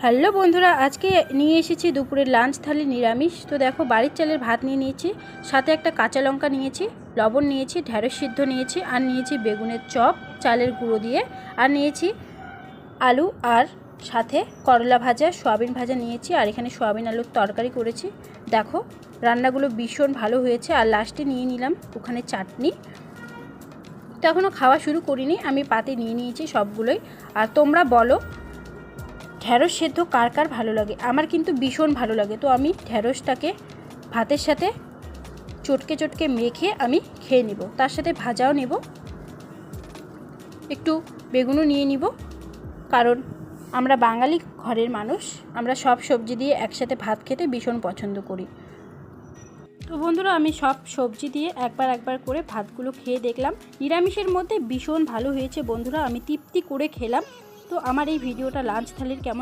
Hello বন্ধুরা, আজকে নিয়ে এসেছি দুপুরের লাঞ্চ থালি নিরামিষ। তো দেখো, বাড়ির চালের ভাত নিয়ে নিয়েছি, সাথে একটা কাঁচা লঙ্কা নিয়েছি, লবণ নিয়েছি, ঢেঁড়স সিদ্ধ নিয়েছি, আর নিয়েছি বেগুনের চপ চালের গুঁড়ো দিয়ে, আর নিয়েছি আলু, আর সাথে করলা ভাজা, সয়াবিন ভাজা নিয়েছি, আর এখানে সয়াবিন আলুর তরকারি করেছি। দেখো, রান্নাগুলো ভীষণ ভালো হয়েছে। আর লাস্টে নিয়ে নিলাম ওখানে চাটনি। তো এখনও খাওয়া শুরু করিনি, আমি পাতে নিয়ে নিয়েছি সবগুলোই। আর তোমরা বলো, ঢ্যাঁড়স সেদ্ধ কার কার ভালো লাগে? আমার কিন্তু ভীষণ ভালো লাগে। তো আমি ঢ্যাঁড়সটাকে ভাতের সাথে চটকে চটকে মেখে আমি খেয়ে নেব, তার সাথে ভাজাও নেব, একটু বেগুনও নিয়ে নিব, কারণ আমরা বাঙালি ঘরের মানুষ, আমরা সব সবজি দিয়ে একসাথে ভাত খেতে ভীষণ পছন্দ করি। তো বন্ধুরা, আমি সব সবজি দিয়ে একবার করে ভাতগুলো খেয়ে দেখলাম। নিরামিষের মধ্যে ভীষণ ভালো হয়েছে বন্ধুরা, আমি তৃপ্তি করে খেলাম। তো আমার এই ভিডিওটা লাঞ্চ থালির কেমন